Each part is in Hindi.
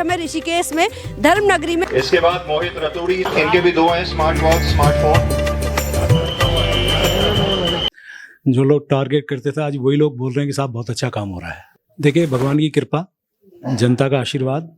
कार्यक्रम है ऋषिकेश में, धर्म नगरी में। इसके बाद मोहित रतूड़ी, इनके भी 2 हैं स्मार्ट वॉच स्मार्टफोन। जो लोग टारगेट करते थे आज वही लोग बोल रहे हैं कि साहब बहुत अच्छा काम हो रहा है। देखिए, भगवान की कृपा, जनता का आशीर्वाद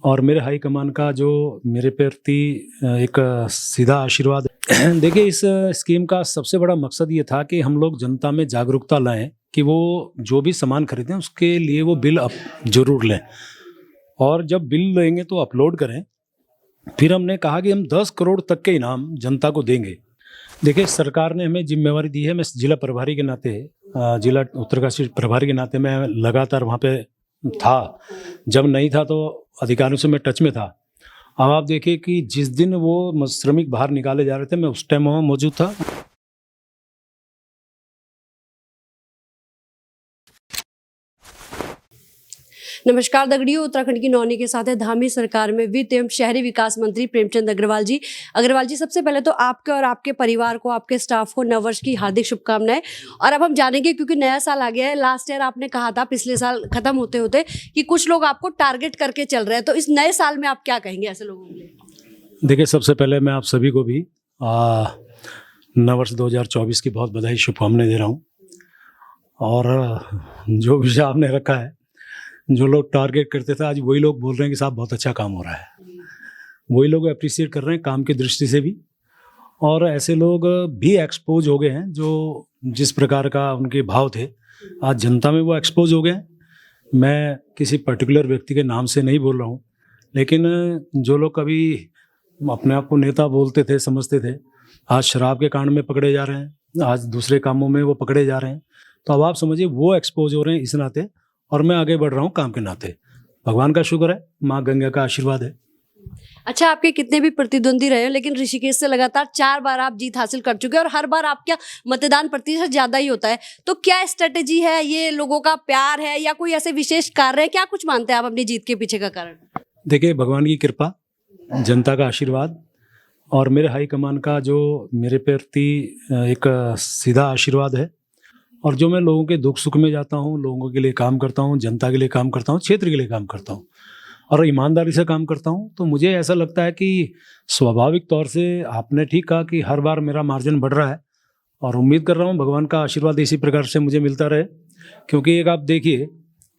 और मेरे हाई कमान का जो मेरे प्रति एक सीधा आशीर्वाद है। देखिए, इस स्कीम का सबसे बड़ा मकसद ये था कि हम लोग जनता में जागरूकता लाएं कि वो जो भी सामान खरीदें उसके लिए वो बिल जरूर लें, और जब बिल लेंगे तो अपलोड करें। फिर हमने कहा कि हम 10 करोड़ तक के इनाम जनता को देंगे। देखिए, सरकार ने हमें जिम्मेवारी दी है। मैं जिला प्रभारी के नाते, जिला उत्तरकाशी प्रभारी के नाते मैं लगातार वहाँ पे था। जब नहीं था तो अधिकारियों से मैं टच में था। अब आप देखिए कि जिस दिन वो श्रमिक बाहर निकाले जा रहे थे, मैं उस टाइम वहाँ मौजूद था। नमस्कार दगड़ियों, उत्तराखंड की नौनी के साथ है धामी सरकार में वित्त एवं शहरी विकास मंत्री प्रेमचंद अग्रवाल जी। अग्रवाल जी, सबसे पहले तो आपके और आपके परिवार को, आपके स्टाफ को नववर्ष की हार्दिक शुभकामनाएं। और अब हम जानेंगे, क्योंकि नया साल आ गया है। लास्ट ईयर आपने कहा था, पिछले साल खत्म होते होते, कि कुछ लोग आपको टारगेट करके चल रहे हैं, तो इस नए साल में आप क्या कहेंगे ऐसे लोगों के लिए? देखिए, सबसे पहले मैं आप सभी को भी नववर्ष 2024 की बहुत बधाई, शुभकामनाएं दे रहा हूँ। और जो विषय आपने रखा है, जो लोग टारगेट करते थे आज वही लोग बोल रहे हैं कि साहब बहुत अच्छा काम हो रहा है। वही लोग अप्रिशिएट कर रहे हैं काम की दृष्टि से भी, और ऐसे लोग भी एक्सपोज हो गए हैं जो जिस प्रकार का उनके भाव थे आज जनता में वो एक्सपोज हो गए हैं। मैं किसी पर्टिकुलर व्यक्ति के नाम से नहीं बोल रहा हूँ, लेकिन जो लोग कभी अपने आप को नेता बोलते थे, समझते थे, आज शराब के कांड में पकड़े जा रहे हैं, आज दूसरे कामों में वो पकड़े जा रहे हैं। तो अब आप समझिए वो एक्सपोज हो रहे हैं इस नाते, और मैं आगे बढ़ रहा हूँ काम के नाते। भगवान का शुक्र है, माँ गंगा का आशीर्वाद है। अच्छा, आपके कितने भी प्रतिद्वंदी रहे हो, लेकिन ऋषिकेश से लगातार 4 बार आप जीत हासिल कर चुके हैं और हर बार आपका मतदान प्रतिशत ज्यादा ही होता है। तो क्या स्ट्रेटेजी है, ये लोगों का प्यार है या कोई ऐसे विशेष कार्य है? क्या कुछ मानते हैं आप अपनी जीत के पीछे का कारण? देखिए, भगवान की कृपा, जनता का आशीर्वाद और मेरे हाई कमान का जो मेरे प्रति एक सीधा आशीर्वाद है। और जो मैं लोगों के दुख सुख में जाता हूँ, लोगों के लिए काम करता हूँ, जनता के लिए काम करता हूँ, क्षेत्र के लिए काम करता हूँ और ईमानदारी से काम करता हूँ, तो मुझे ऐसा लगता है कि स्वाभाविक तौर से आपने ठीक कहा कि हर बार मेरा मार्जिन बढ़ रहा है। और उम्मीद कर रहा हूँ भगवान का आशीर्वाद इसी प्रकार से मुझे मिलता रहे। क्योंकि एक आप देखिए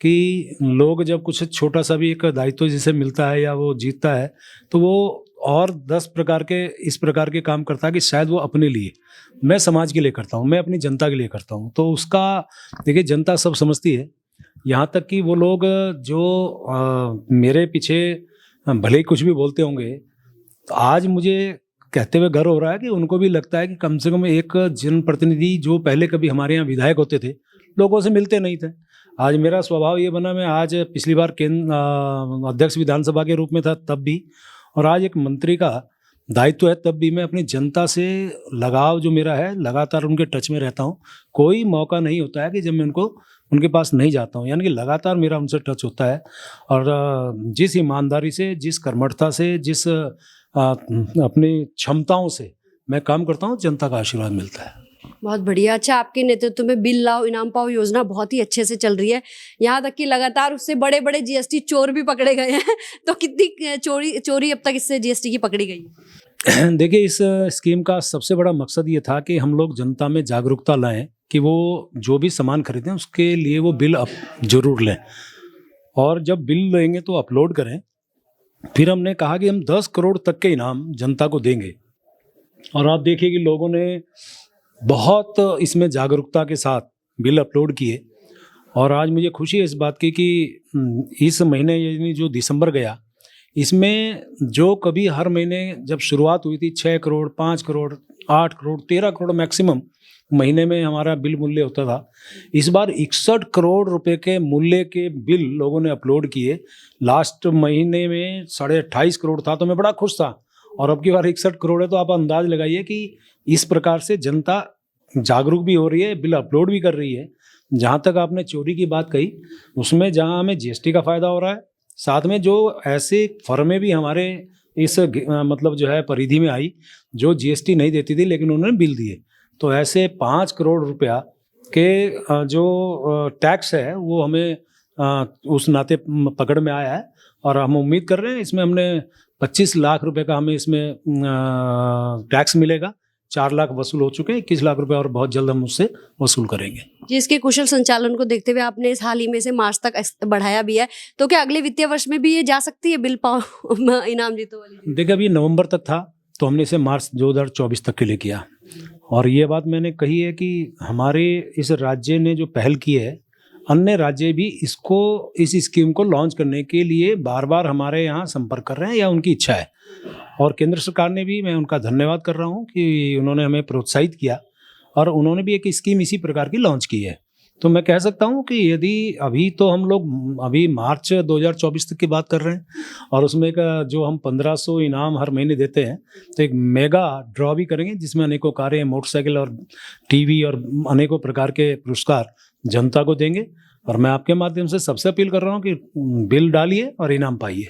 कि लोग जब कुछ छोटा सा भी एक दायित्व जिसे मिलता है या वो जीतता है, तो वो और 10 प्रकार के इस प्रकार के काम करता है कि शायद वो अपने लिए, मैं समाज के लिए करता हूँ, मैं अपनी जनता के लिए करता हूँ। तो उसका देखिए, जनता सब समझती है। यहाँ तक कि वो लोग जो मेरे पीछे भले ही कुछ भी बोलते होंगे, तो आज मुझे कहते हुए गर्व हो रहा है कि उनको भी लगता है कि कम से कम एक जनप्रतिनिधि जो पहले कभी हमारे यहाँ विधायक होते थे, लोगों से मिलते नहीं थे। आज मेरा स्वभाव ये बना, मैं आज पिछली बार केंद्र अध्यक्ष विधानसभा के रूप में था तब भी, और आज एक मंत्री का दायित्व है तब भी, मैं अपनी जनता से लगाव जो मेरा है, लगातार उनके टच में रहता हूँ। कोई मौका नहीं होता है कि जब मैं उनके पास नहीं जाता हूँ, यानी कि लगातार मेरा उनसे टच होता है। और जिस ईमानदारी से, जिस कर्मठता से, जिस अपनी क्षमताओं से मैं काम करता हूँ, जनता का आशीर्वाद मिलता है। बहुत बढ़िया। अच्छा, आपके नेतृत्व में बिल लाओ इनाम पाओ योजना बहुत ही अच्छे से चल रही है, यहाँ तक कि लगातार उससे बड़े बड़े जीएसटी चोर भी पकड़े गए हैं। तो कितनी चोरी अब तक इससे जीएसटी की पकड़ी गई? देखिए, इस स्कीम का सबसे बड़ा मकसद ये था कि हम लोग जनता में जागरूकता लाएं कि वो जो भी सामान खरीदें उसके लिए वो बिल जरूर लें, और जब बिल लेंगे तो अपलोड करें। फिर हमने कहा कि हम 10 करोड़ तक के इनाम जनता को देंगे, और आप देखिए कि लोगों ने बहुत इसमें जागरूकता के साथ बिल अपलोड किए। और आज मुझे खुशी है इस बात की कि इस महीने, यानी जो दिसंबर गया, इसमें जो कभी हर महीने जब शुरुआत हुई थी 6 करोड़, 5 करोड़, 8 करोड़, 13 करोड़ मैक्सिमम महीने में हमारा बिल मूल्य होता था, इस बार 61 करोड़ रुपए के मूल्य के बिल लोगों ने अपलोड किए। लास्ट महीने में 28.5 करोड़ था, तो मैं बड़ा खुश था। और अब की बार 61 करोड़ है, तो आप अंदाज लगाइए कि इस प्रकार से जनता जागरूक भी हो रही है, बिल अपलोड भी कर रही है। जहाँ तक आपने चोरी की बात कही, उसमें जहाँ हमें जीएसटी का फायदा हो रहा है, साथ में जो ऐसे फर्में भी हमारे इस मतलब जो है परिधि में आई जो जीएसटी नहीं देती थी लेकिन उन्होंने बिल दिए, तो ऐसे 5 करोड़ रुपया के जो टैक्स है वो हमें उस नाते पकड़ में आया है और हम उम्मीद कर रहे हैं इसमें हमने 25 लाख रुपए का हमें इसमें टैक्स मिलेगा। 4 लाख वसूल हो चुके हैं, 21 लाख रुपए और बहुत जल्द हम उससे वसूल करेंगे। जी, इसके कुशल संचालन को देखते हुए आपने इस हाल ही में से मार्च तक बढ़ाया भी है, तो क्या अगले वित्तीय वर्ष में भी ये जा सकती है बिल पाओ इनाम जीतो वाली? देखिए अभी नवंबर तक था तो हमने इसे मार्च 2024 तक के लिए किया और ये बात मैंने कही है कि हमारे इस राज्य ने जो पहल की है, अन्य राज्य भी इस स्कीम को लॉन्च करने के लिए बार बार हमारे यहाँ संपर्क कर रहे हैं या उनकी इच्छा है। और केंद्र सरकार ने भी, मैं उनका धन्यवाद कर रहा हूँ कि उन्होंने हमें प्रोत्साहित किया और उन्होंने भी एक स्कीम इसी प्रकार की लॉन्च की है। तो मैं कह सकता हूँ कि यदि अभी तो हम लोग अभी मार्च 2024 तक की बात कर रहे हैं और उसमें का जो हम 1500 इनाम हर महीने देते हैं, तो एक मेगा ड्रॉ भी करेंगे जिसमें अनेकों कारें, मोटरसाइकिल और टीवी और अनेकों प्रकार के पुरस्कार जनता को देंगे। और मैं आपके माध्यम से सबसे अपील कर रहा हूँ कि बिल डालिए और इनाम पाइए।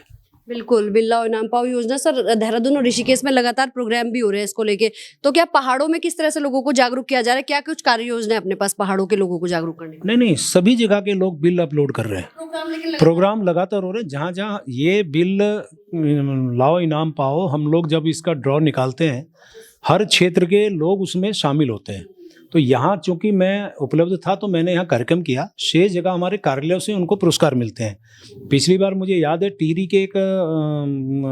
बिल्कुल, बिल्ला और इनाम पाओ योजना सर देहरादून और ऋषिकेश में लगातार प्रोग्राम भी हो रहे हैं इसको लेके, तो क्या पहाड़ों में किस तरह से लोगों को जागरूक किया जा रहा है? क्या कुछ कार्य योजना है अपने पास पहाड़ों के लोगों को जागरूक करने की? नहीं, सभी जगह के लोग बिल अपलोड कर रहे हैं, प्रोग्राम लगातार हो रहे हैं। जहाँ जहाँ ये बिल लाओ इनाम पाओ, हम लोग जब इसका ड्रॉ निकालते हैं हर क्षेत्र के लोग उसमें शामिल होते हैं। तो यहाँ चूंकि मैं उपलब्ध था तो मैंने यहाँ कार्यक्रम किया, 6 जगह हमारे कार्यालयों से उनको पुरस्कार मिलते हैं। पिछली बार मुझे याद है टिहरी के एक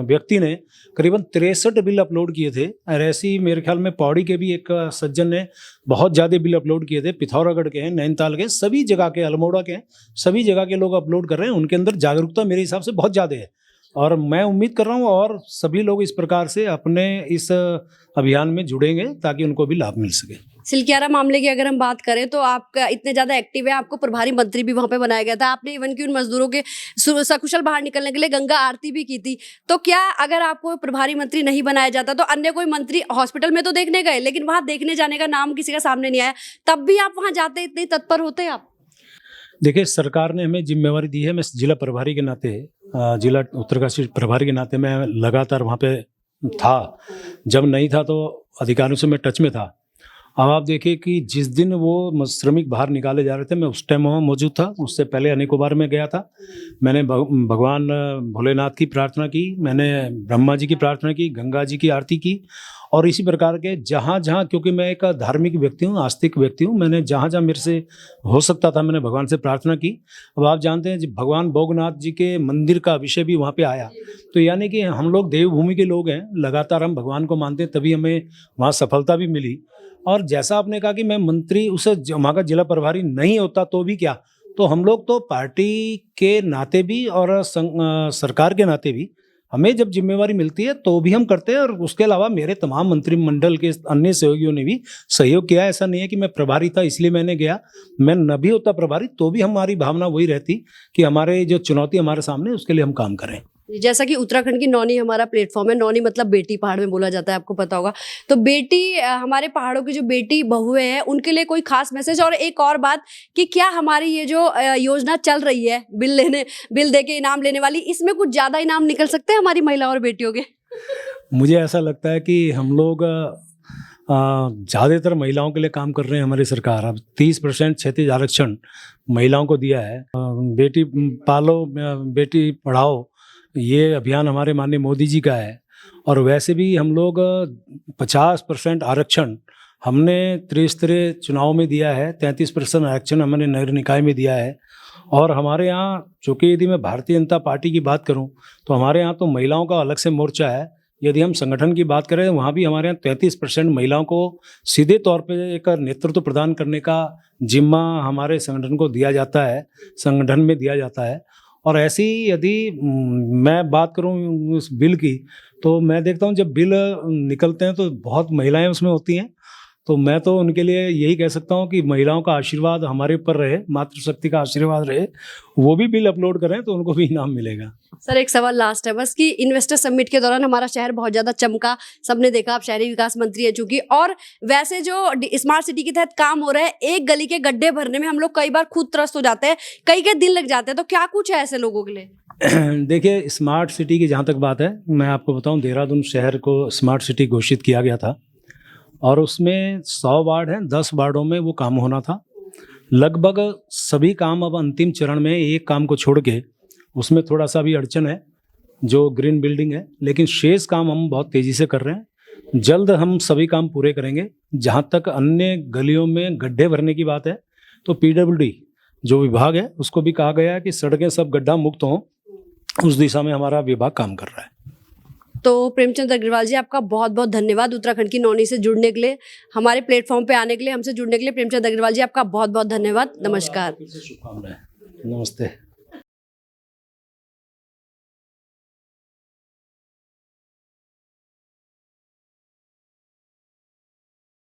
व्यक्ति ने करीबन 63 बिल अपलोड किए थे और ऐसे ही मेरे ख्याल में पौड़ी के भी एक सज्जन ने बहुत ज़्यादा बिल अपलोड किए थे। पिथौरागढ़ के हैं, नैनीताल के, सभी जगह के, अल्मोड़ा के हैं, सभी जगह के लोग अपलोड कर रहे हैं। उनके अंदर जागरूकता मेरे हिसाब से बहुत ज़्यादा है और मैं उम्मीद कर रहा हूँ और सभी लोग इस प्रकार से अपने इस अभियान में जुड़ेंगे ताकि उनको भी लाभ मिल सके। सिलक्यारा मामले की अगर हम बात करें तो आपका इतने ज्यादा एक्टिव है, आपको प्रभारी मंत्री भी वहां पे बनाया गया था। आपने इवन कि उन मजदूरों के सकुशल बाहर निकलने के लिए गंगा आरती भी की थी। तो क्या अगर आपको प्रभारी मंत्री नहीं बनाया जाता तो अन्य कोई मंत्री हॉस्पिटल में तो देखने गए लेकिन वहां देखने जाने का नाम किसी का सामने नहीं आया, तब भी आप वहां जाते, इतने तत्पर होते आप? देखिए सरकार ने हमें जिम्मेवारी दी है, मैं जिला प्रभारी के नाते, जिला उत्तरकाशी प्रभारी के नाते मैं लगातार वहाँ पे था। जब नहीं था तो अधिकारियों से मैं टच में था। अब आप देखिए कि जिस दिन वो श्रमिक बाहर निकाले जा रहे थे मैं उस टाइम वहाँ मौजूद था। उससे पहले अनेकों बार मैं गया था। मैंने भगवान भोलेनाथ की प्रार्थना की, मैंने ब्रह्मा जी की प्रार्थना की, गंगा जी की आरती की और इसी प्रकार के जहाँ जहाँ, क्योंकि मैं एक धार्मिक व्यक्ति हूँ, आस्तिक व्यक्ति हूँ, मैंने जहाँ जहाँ मेरे से हो सकता था मैंने भगवान से प्रार्थना की। अब आप जानते हैं भगवान भोगनाथ जी के मंदिर का विषय भी वहाँ पे आया, तो यानी कि हम लोग देवभूमि के लोग हैं, लगातार हम भगवान को मानते हैं, तभी हमें वहाँ सफलता भी मिली। और जैसा आपने कहा कि मैं मंत्री उस वहाँ का जिला प्रभारी नहीं होता तो भी क्या, तो हम लोग तो पार्टी के नाते भी और सरकार के नाते भी हमें जब जिम्मेवारी मिलती है तो भी हम करते हैं। और उसके अलावा मेरे तमाम मंत्रिमंडल के अन्य सहयोगियों ने भी सहयोग किया। ऐसा नहीं है कि मैं प्रभारी था इसलिए मैंने गया, मैं न भी होता प्रभारी तो भी हमारी भावना वही रहती कि हमारे जो चुनौती हमारे सामने उसके लिए हम काम करें। जैसा कि उत्तराखंड की नौनी हमारा प्लेटफॉर्म है, नौनी मतलब बेटी पहाड़ में बोला जाता है, आपको पता होगा। तो बेटी, हमारे पहाड़ों की जो बेटी बहुएं हैं उनके लिए कोई खास मैसेज? और एक और बात कि क्या हमारी ये जो योजना चल रही है बिल दे के इनाम लेने वाली, इसमें कुछ ज्यादा इनाम निकल सकते हैं हमारी महिला और बेटियों के? मुझे ऐसा लगता है कि हम लोग ज़्यादातर महिलाओं के लिए काम कर रहे हैं। हमारी सरकार अब 30% क्षैतिज आरक्षण महिलाओं को दिया है। बेटी पालो बेटी पढ़ाओ ये अभियान हमारे माननीय मोदी जी का है। और वैसे भी हम लोग 50% आरक्षण हमने त्रिस्तरीय चुनाव में दिया है, 33% आरक्षण हमने नगर निकाय में दिया है। और हमारे यहाँ चूँकि यदि मैं भारतीय जनता पार्टी की बात करूँ तो हमारे यहाँ तो महिलाओं का अलग से मोर्चा है। यदि हम संगठन की बात करें वहाँ भी हमारे यहाँ 33% महिलाओं को सीधे तौर पे एक नेतृत्व प्रदान करने का जिम्मा हमारे संगठन को दिया जाता है, संगठन में दिया जाता है। और ऐसी यदि मैं बात करूं उस बिल की तो मैं देखता हूं जब बिल निकलते हैं तो बहुत महिलाएं उसमें होती हैं। तो मैं तो उनके लिए यही कह सकता हूं कि महिलाओं का आशीर्वाद हमारे ऊपर रहे, मातृशक्ति का आशीर्वाद रहे, वो भी बिल अपलोड करें तो उनको भी इनाम मिलेगा। सर एक सवाल लास्ट है बस कि इन्वेस्टर समिट के दौरान हमारा शहर बहुत ज्यादा चमका, सबने देखा, आप शहरी विकास मंत्री है चूंकि, और वैसे जो स्मार्ट सिटी के तहत काम हो रहा है, एक गली के गड्ढे भरने में हम लोग कई बार खुद त्रस्त हो जाते हैं, कई दिन लग जाते हैं। तो क्या कुछ है ऐसे लोगों के लिए? देखिए स्मार्ट सिटी की जहाँ तक बात है, मैं आपको बताऊं देहरादून शहर को स्मार्ट सिटी घोषित किया गया था और उसमें 100 वार्ड हैं, 10 वार्डों में वो काम होना था। लगभग सभी काम अब अंतिम चरण में, एक काम को छोड़ के उसमें थोड़ा सा भी अड़चन है जो ग्रीन बिल्डिंग है, लेकिन शेष काम हम बहुत तेज़ी से कर रहे हैं। जल्द हम सभी काम पूरे करेंगे। जहाँ तक अन्य गलियों में गड्ढे भरने की बात है तो PWD जो विभाग है उसको भी कहा गया है कि सड़कें सब गड्ढा मुक्त हों, उस दिशा में हमारा विभाग काम कर रहा है। तो प्रेमचंद अग्रवाल जी, आपका बहुत बहुत धन्यवाद उत्तराखंड की नौनी से जुड़ने के लिए, हमारे प्लेटफॉर्म पे आने के लिए, हमसे जुड़ने के लिए। प्रेमचंद अग्रवाल जी, आपका बहुत बहुत धन्यवाद। नमस्कार। शुभकामनाएं। नमस्ते।